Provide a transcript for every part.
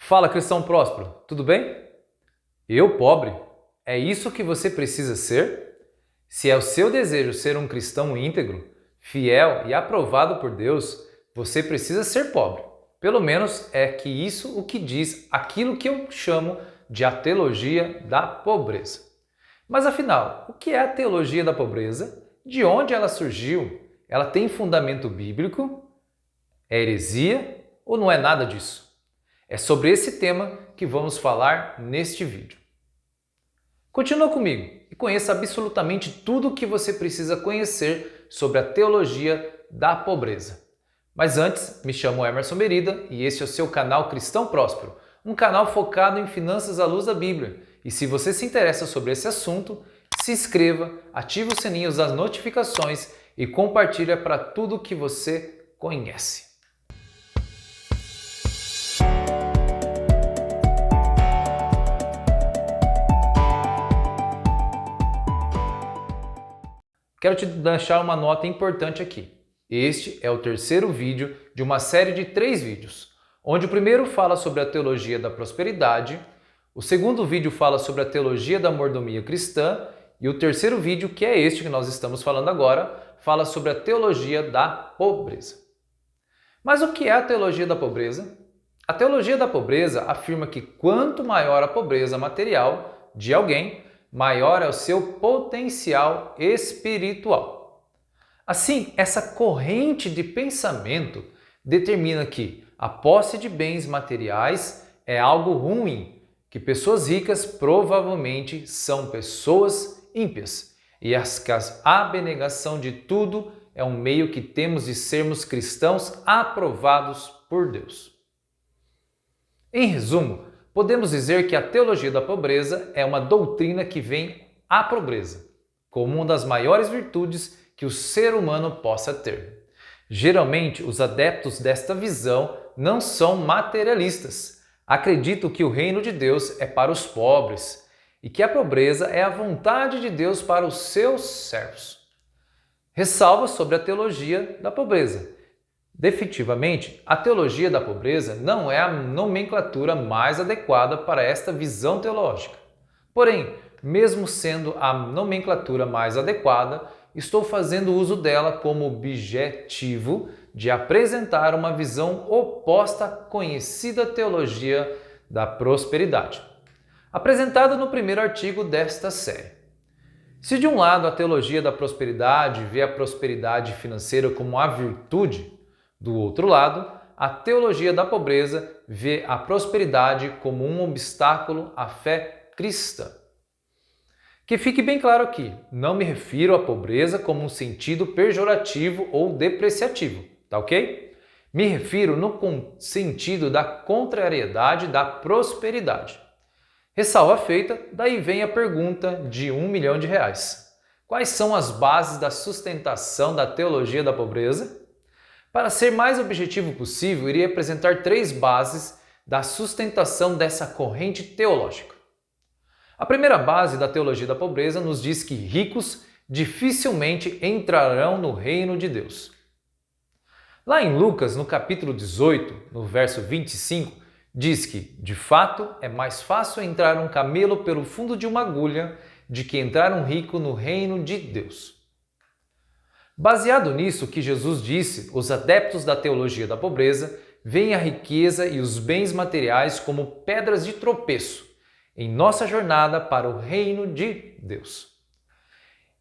Fala, cristão próspero, tudo bem? Eu, pobre? É isso que você precisa ser? Se é o seu desejo ser um cristão íntegro, fiel e aprovado por Deus, você precisa ser pobre. Pelo menos é que isso o que diz aquilo que eu chamo de a teologia da pobreza. Mas afinal, o que é a teologia da pobreza? De onde ela surgiu? Ela tem fundamento bíblico? É heresia ou não é nada disso? É sobre esse tema que vamos falar neste vídeo. Continua comigo e conheça absolutamente tudo o que você precisa conhecer sobre a teologia da pobreza. Mas antes, me chamo Emerson Merida e este é o seu canal Cristão Próspero, um canal focado em finanças à luz da Bíblia. E se você se interessa sobre esse assunto, se inscreva, ative o sininho das notificações e compartilhe para tudo que você conhece. Quero te deixar uma nota importante aqui. Este é o terceiro vídeo de uma série de 3 vídeos, onde o primeiro fala sobre a teologia da prosperidade, o segundo vídeo fala sobre a teologia da mordomia cristã e o terceiro vídeo, que é este que nós estamos falando agora, fala sobre a teologia da pobreza. Mas o que é a teologia da pobreza? A teologia da pobreza afirma que quanto maior a pobreza material de alguém, maior é o seu potencial espiritual. Assim, essa corrente de pensamento determina que a posse de bens materiais é algo ruim, que pessoas ricas provavelmente são pessoas ímpias e que a abnegação de tudo é um meio que temos de sermos cristãos aprovados por Deus. Em resumo, podemos dizer que a teologia da pobreza é uma doutrina que vem à pobreza, como uma das maiores virtudes que o ser humano possa ter. Geralmente, os adeptos desta visão não são materialistas. Acreditam que o reino de Deus é para os pobres e que a pobreza é a vontade de Deus para os seus servos. Ressalva sobre a teologia da pobreza. Definitivamente, a teologia da pobreza não é a nomenclatura mais adequada para esta visão teológica. Porém, mesmo sendo a nomenclatura mais adequada, estou fazendo uso dela como objetivo de apresentar uma visão oposta à conhecida teologia da prosperidade, apresentada no primeiro artigo desta série. Se de um lado a teologia da prosperidade vê a prosperidade financeira como a virtude, do outro lado, a teologia da pobreza vê a prosperidade como um obstáculo à fé cristã. Que fique bem claro aqui, não me refiro à pobreza como um sentido pejorativo ou depreciativo, tá ok? Me refiro no sentido da contrariedade da prosperidade. Ressalva feita, daí vem a pergunta de R$1 milhão. Quais são as bases da sustentação da teologia da pobreza? Para ser mais objetivo possível, irei apresentar 3 bases da sustentação dessa corrente teológica. A primeira base da teologia da pobreza nos diz que ricos dificilmente entrarão no reino de Deus. Lá em Lucas, no capítulo 18, no verso 25, diz que, de fato, é mais fácil entrar um camelo pelo fundo de uma agulha de que entrar um rico no reino de Deus. Baseado nisso que Jesus disse, os adeptos da teologia da pobreza veem a riqueza e os bens materiais como pedras de tropeço em nossa jornada para o reino de Deus.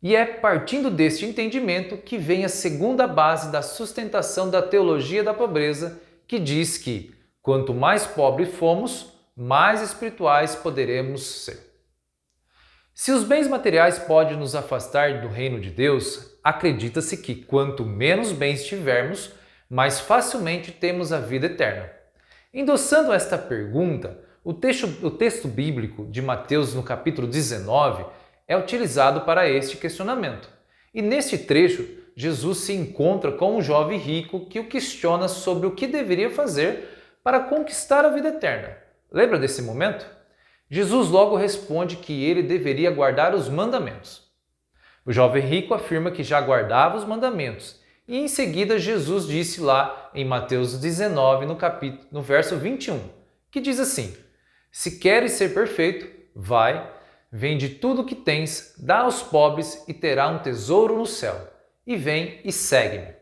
E é partindo deste entendimento que vem a segunda base da sustentação da teologia da pobreza, que diz que quanto mais pobres fomos, mais espirituais poderemos ser. Se os bens materiais podem nos afastar do reino de Deus, acredita-se que quanto menos bens tivermos, mais facilmente temos a vida eterna. Endossando esta pergunta, o texto bíblico de Mateus no capítulo 19 é utilizado para este questionamento. E neste trecho, Jesus se encontra com um jovem rico que o questiona sobre o que deveria fazer para conquistar a vida eterna. Lembra desse momento? Jesus logo responde que ele deveria guardar os mandamentos. O jovem rico afirma que já guardava os mandamentos e em seguida Jesus disse lá em Mateus 19, no verso 21, que diz assim: se queres ser perfeito, vai, vende tudo o que tens, dá aos pobres e terá um tesouro no céu, e vem e segue-me.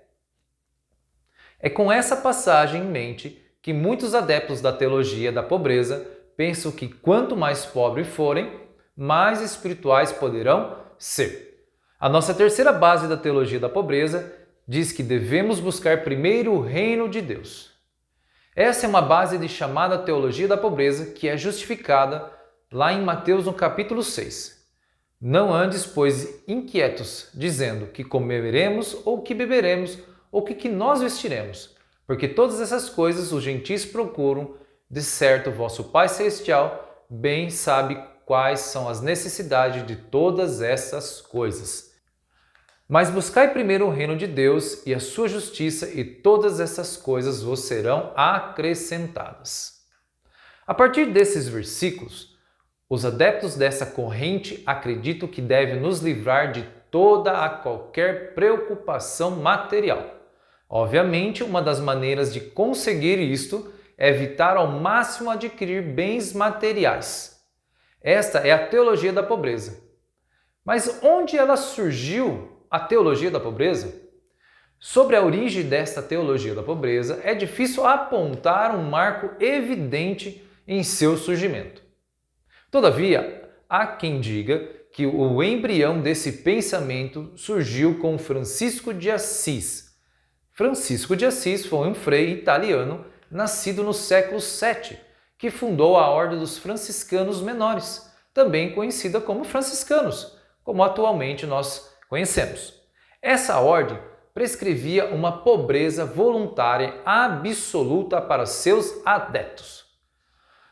É com essa passagem em mente que muitos adeptos da teologia da pobreza pensam que quanto mais pobres forem, mais espirituais poderão ser. A nossa terceira base da teologia da pobreza diz que devemos buscar primeiro o reino de Deus. Essa é uma base de chamada teologia da pobreza que é justificada lá em Mateus no capítulo 6. Não andes, pois, inquietos, dizendo que comeremos ou que beberemos ou que nós vestiremos, porque todas essas coisas os gentis procuram, de certo vosso Pai Celestial bem sabe quais são as necessidades de todas essas coisas. Mas buscai primeiro o reino de Deus e a sua justiça, e todas essas coisas vos serão acrescentadas. A partir desses versículos, os adeptos dessa corrente acreditam que deve nos livrar de toda a qualquer preocupação material. Obviamente, uma das maneiras de conseguir isto é evitar ao máximo adquirir bens materiais. Esta é a teologia da pobreza. Mas onde ela surgiu, a teologia da pobreza? Sobre a origem desta teologia da pobreza, é difícil apontar um marco evidente em seu surgimento. Todavia, há quem diga que o embrião desse pensamento surgiu com Francisco de Assis. Francisco de Assis foi um frei italiano nascido no século VII, que fundou a Ordem dos Franciscanos Menores, também conhecida como franciscanos, como atualmente nós conhecemos. Essa ordem prescrevia uma pobreza voluntária absoluta para seus adeptos,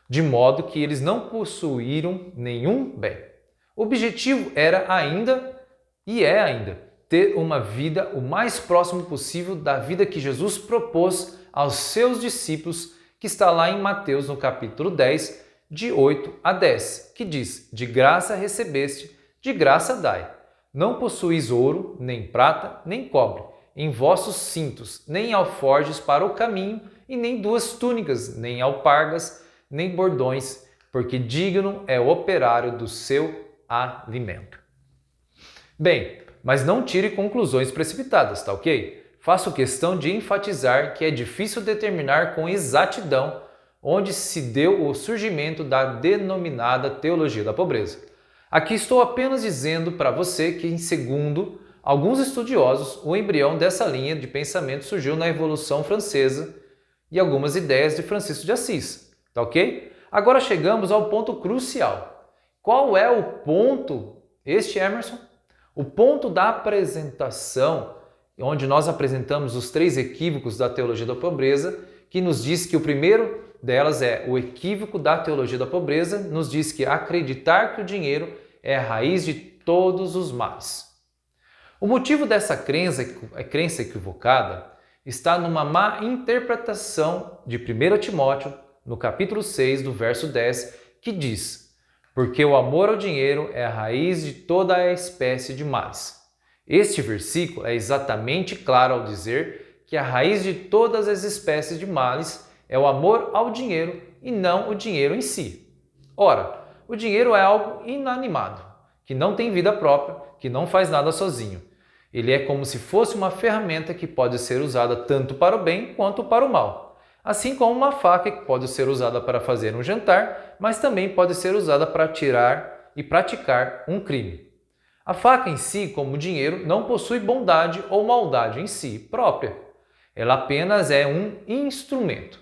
de modo que eles não possuíram nenhum bem. O objetivo era ainda, e é ainda, ter uma vida o mais próximo possível da vida que Jesus propôs aos seus discípulos, que está lá em Mateus no capítulo 10, de 8 a 10, que diz: de graça recebeste, de graça dai. Não possuís ouro, nem prata, nem cobre, em vossos cintos, nem alforjes para o caminho, e nem duas túnicas, nem alpargas, nem bordões, porque digno é o operário do seu alimento. Bem, mas não tire conclusões precipitadas, tá ok? Faço questão de enfatizar que é difícil determinar com exatidão onde se deu o surgimento da denominada teologia da pobreza. Aqui estou apenas dizendo para você que, segundo alguns estudiosos, o embrião dessa linha de pensamento surgiu na Revolução Francesa e algumas ideias de Francisco de Assis, tá ok? Agora chegamos ao ponto crucial. Qual é o ponto, Emerson? O ponto da apresentação, onde nós apresentamos os 3 equívocos da teologia da pobreza, que nos diz que o primeiro delas é o equívoco da teologia da pobreza, nos diz que acreditar que o dinheiro é a raiz de todos os males. O motivo dessa crença equivocada está numa má interpretação de 1 Timóteo, no capítulo 6, do verso 10, que diz: porque o amor ao dinheiro é a raiz de toda a espécie de males. Este versículo é exatamente claro ao dizer que a raiz de todas as espécies de males é o amor ao dinheiro e não o dinheiro em si. Ora, o dinheiro é algo inanimado, que não tem vida própria, que não faz nada sozinho. Ele é como se fosse uma ferramenta que pode ser usada tanto para o bem quanto para o mal. Assim como uma faca que pode ser usada para fazer um jantar, mas também pode ser usada para tirar e praticar um crime. A faca em si, como o dinheiro, não possui bondade ou maldade em si própria. Ela apenas é um instrumento,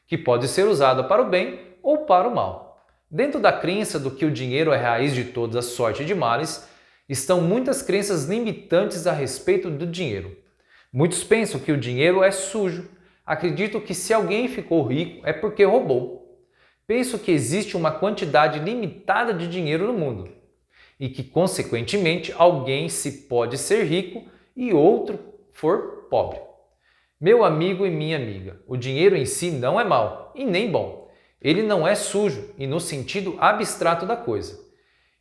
que pode ser usado para o bem ou para o mal. Dentro da crença do que o dinheiro é a raiz de toda a sorte de males, estão muitas crenças limitantes a respeito do dinheiro. Muitos pensam que o dinheiro é sujo. Acredito que se alguém ficou rico é porque roubou. Penso que existe uma quantidade limitada de dinheiro no mundo e que, consequentemente, alguém se pode ser rico e outro for pobre. Meu amigo e minha amiga, o dinheiro em si não é mau e nem bom. Ele não é sujo e no sentido abstrato da coisa.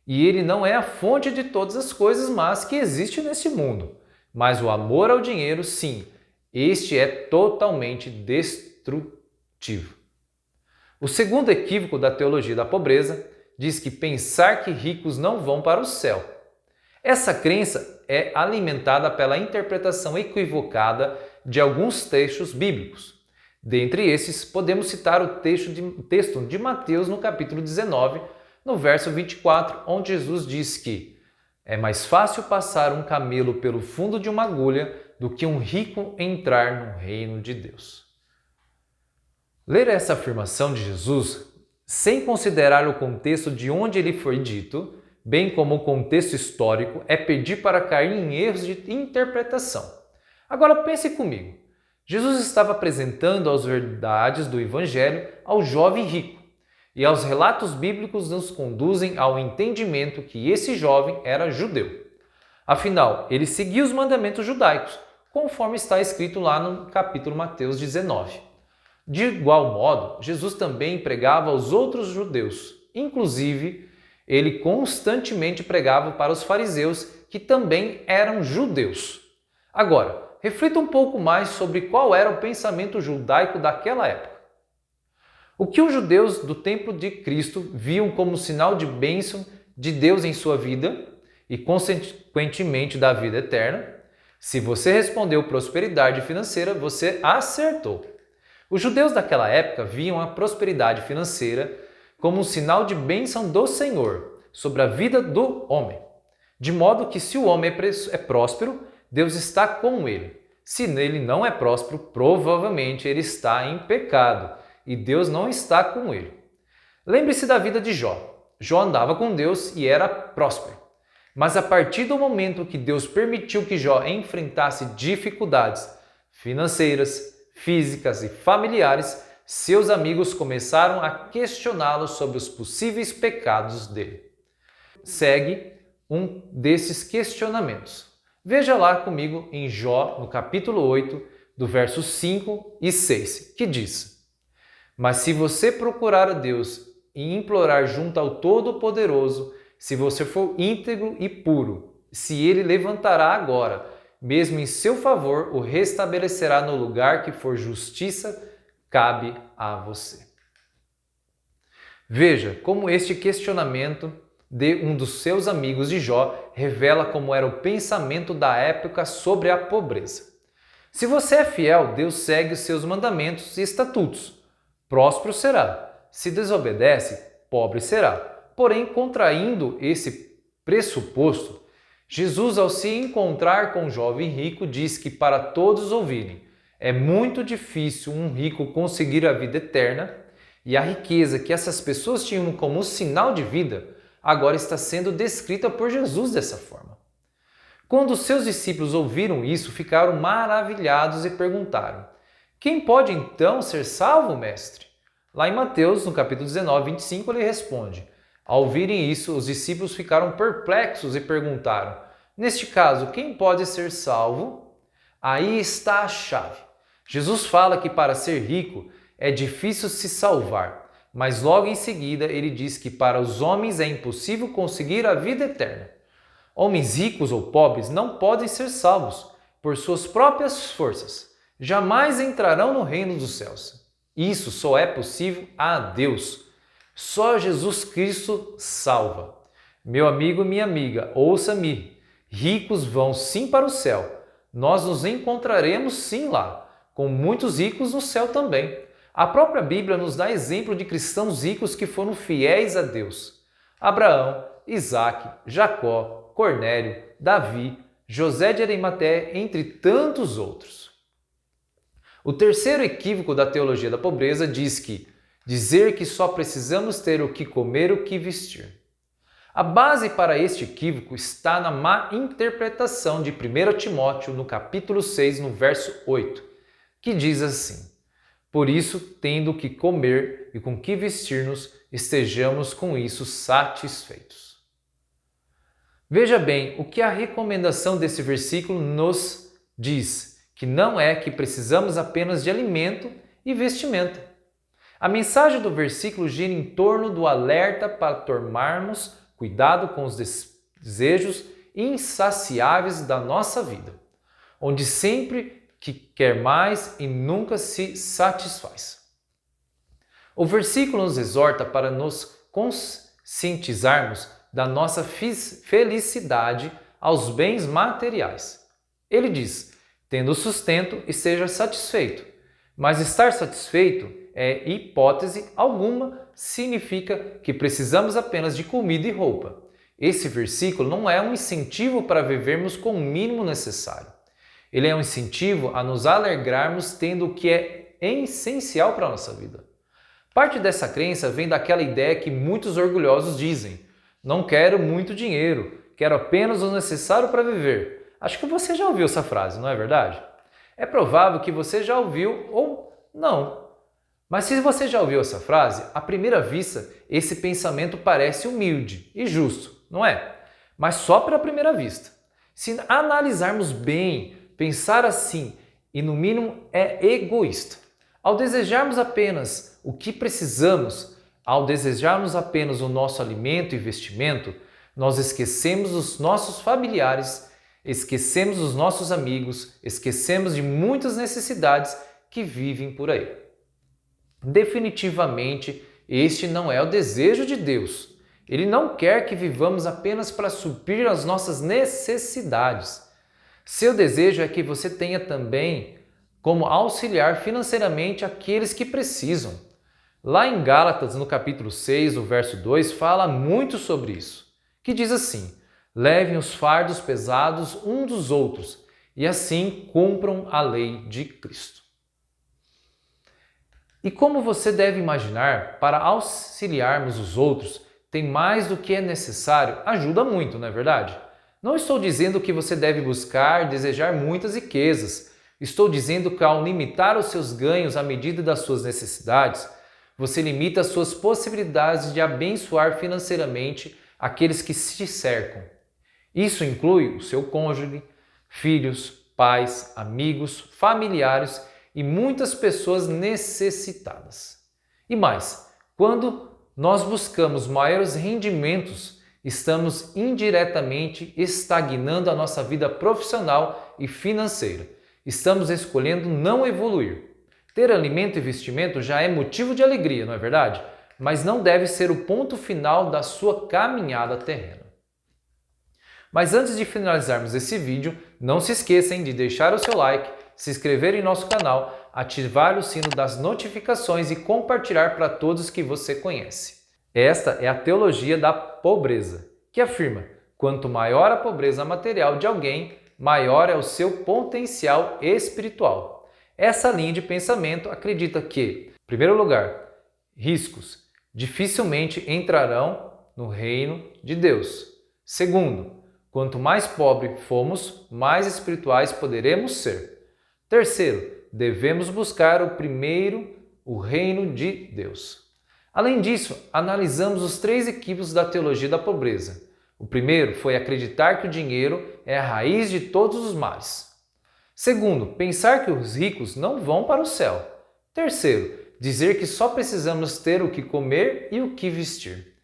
E ele não é a fonte de todas as coisas más que existem neste mundo. Mas o amor ao dinheiro, sim, este é totalmente destrutivo. O segundo equívoco da teologia da pobreza diz que pensar que ricos não vão para o céu. Essa crença é alimentada pela interpretação equivocada de alguns textos bíblicos. Dentre esses, podemos citar o texto de Mateus no capítulo 19, no verso 24, onde Jesus diz que é mais fácil passar um camelo pelo fundo de uma agulha do que um rico entrar no reino de Deus. Ler essa afirmação de Jesus, sem considerar o contexto de onde ele foi dito, bem como o contexto histórico, é pedir para cair em erros de interpretação. Agora pense comigo. Jesus estava apresentando as verdades do Evangelho ao jovem rico, e aos relatos bíblicos nos conduzem ao entendimento que esse jovem era judeu. Afinal, ele seguia os mandamentos judaicos, conforme está escrito lá no capítulo Mateus 19. De igual modo, Jesus também pregava aos outros judeus, inclusive ele constantemente pregava para os fariseus, que também eram judeus. Agora, reflita um pouco mais sobre qual era o pensamento judaico daquela época. O que os judeus do templo de Cristo viam como sinal de bênção de Deus em sua vida e, consequentemente, da vida eterna? Se você respondeu prosperidade financeira, você acertou. Os judeus daquela época viam a prosperidade financeira como um sinal de bênção do Senhor sobre a vida do homem. De modo que se o homem é próspero, Deus está com ele. Se ele não é próspero, provavelmente ele está em pecado e Deus não está com ele. Lembre-se da vida de Jó. Jó andava com Deus e era próspero. Mas a partir do momento que Deus permitiu que Jó enfrentasse dificuldades financeiras, físicas e familiares, seus amigos começaram a questioná-lo sobre os possíveis pecados dele. Segue um desses questionamentos. Veja lá comigo em Jó, no capítulo 8, do verso 5 e 6, que diz: Mas se você procurar a Deus e implorar junto ao Todo-Poderoso, se você for íntegro e puro, se ele levantará agora, mesmo em seu favor, o restabelecerá no lugar que for justiça, cabe a você. Veja como este questionamento de um dos seus amigos de Jó revela como era o pensamento da época sobre a pobreza. Se você é fiel, Deus segue os seus mandamentos e estatutos. Próspero será. Se desobedece, pobre será. Porém, contraindo esse pressuposto, Jesus, ao se encontrar com o jovem rico, diz que para todos ouvirem, é muito difícil um rico conseguir a vida eterna, e a riqueza que essas pessoas tinham como sinal de vida agora está sendo descrita por Jesus dessa forma. Quando os seus discípulos ouviram isso, ficaram maravilhados e perguntaram: Quem pode então ser salvo, mestre? Lá em Mateus, no capítulo 19, 25, ele responde: Ao ouvirem isso, os discípulos ficaram perplexos e perguntaram: Neste caso, quem pode ser salvo? Aí está a chave. Jesus fala que para ser rico é difícil se salvar, mas logo em seguida ele diz que para os homens é impossível conseguir a vida eterna. Homens ricos ou pobres não podem ser salvos por suas próprias forças. Jamais entrarão no reino dos céus. Isso só é possível a Deus. Só Jesus Cristo salva. Meu amigo e minha amiga, ouça-me. Ricos vão sim para o céu. Nós nos encontraremos sim lá, com muitos ricos no céu também. A própria Bíblia nos dá exemplo de cristãos ricos que foram fiéis a Deus. Abraão, Isaque, Jacó, Cornélio, Davi, José de Arimateia, entre tantos outros. O terceiro equívoco da teologia da pobreza diz que dizer que só precisamos ter o que comer e o que vestir. A base para este equívoco está na má interpretação de 1 Timóteo, no capítulo 6, no verso 8, que diz assim: Por isso, tendo o que comer e com que vestir-nos, estejamos com isso satisfeitos. Veja bem o que a recomendação desse versículo nos diz, que não é que precisamos apenas de alimento e vestimenta. A mensagem do versículo gira em torno do alerta para tomarmos cuidado com os desejos insaciáveis da nossa vida, onde sempre que quer mais e nunca se satisfaz. O versículo nos exorta para nos conscientizarmos da nossa felicidade aos bens materiais. Ele diz: tendo sustento e seja satisfeito. Mas estar satisfeito hipótese alguma, significa que precisamos apenas de comida e roupa. Esse versículo não é um incentivo para vivermos com o mínimo necessário. Ele é um incentivo a nos alegrarmos tendo o que é essencial para a nossa vida. Parte dessa crença vem daquela ideia que muitos orgulhosos dizem: não quero muito dinheiro, quero apenas o necessário para viver. Acho que você já ouviu essa frase, não é verdade? É provável que você já ouviu ou não. Mas se você já ouviu essa frase, à primeira vista, esse pensamento parece humilde e justo, não é? Mas só pela primeira vista. Se analisarmos bem, pensar assim, e no mínimo é egoísta. Ao desejarmos apenas o que precisamos, ao desejarmos apenas o nosso alimento e vestimento, nós esquecemos os nossos familiares, esquecemos os nossos amigos, esquecemos de muitas necessidades que vivem por aí. Definitivamente, este não é o desejo de Deus. Ele não quer que vivamos apenas para suprir as nossas necessidades. Seu desejo é que você tenha também como auxiliar financeiramente aqueles que precisam. Lá em Gálatas, no capítulo 6, o verso 2, fala muito sobre isso, que diz assim: levem os fardos pesados uns dos outros e assim cumpram a lei de Cristo. E como você deve imaginar, para auxiliarmos os outros, tem mais do que é necessário, ajuda muito, não é verdade? Não estou dizendo que você deve buscar, desejar muitas riquezas. Estou dizendo que ao limitar os seus ganhos à medida das suas necessidades, você limita as suas possibilidades de abençoar financeiramente aqueles que te cercam. Isso inclui o seu cônjuge, filhos, pais, amigos, familiares e muitas pessoas necessitadas. E mais, quando nós buscamos maiores rendimentos, estamos indiretamente estagnando a nossa vida profissional e financeira. Estamos escolhendo não evoluir. Ter alimento e vestimento já é motivo de alegria, não é verdade? Mas não deve ser o ponto final da sua caminhada terrena. Mas antes de finalizarmos esse vídeo, não se esqueçam de deixar o seu like, se inscrever em nosso canal, ativar o sino das notificações e compartilhar para todos que você conhece. Esta é a teologia da pobreza, que afirma: quanto maior a pobreza material de alguém, maior é o seu potencial espiritual. Essa linha de pensamento acredita que, em primeiro lugar, riscos dificilmente entrarão no reino de Deus. Segundo, quanto mais pobre fomos, mais espirituais poderemos ser. Terceiro, devemos buscar o reino de Deus. Além disso, analisamos os 3 equívocos da teologia da pobreza. O primeiro foi acreditar que o dinheiro é a raiz de todos os males. Segundo, pensar que os ricos não vão para o céu. Terceiro, dizer que só precisamos ter o que comer e o que vestir.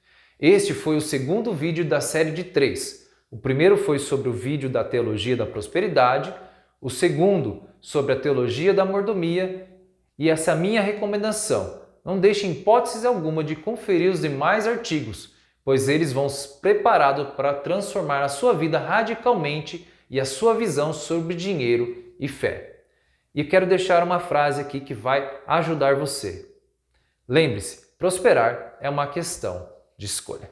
Este foi o segundo vídeo da série de 3. O primeiro foi sobre o vídeo da teologia da prosperidade, o segundo sobre a teologia da mordomia, e essa é a minha recomendação. Não deixe hipótese alguma de conferir os demais artigos, pois eles vão preparados para transformar a sua vida radicalmente e a sua visão sobre dinheiro e fé. E quero deixar uma frase aqui que vai ajudar você. Lembre-se, prosperar é uma questão de escolha.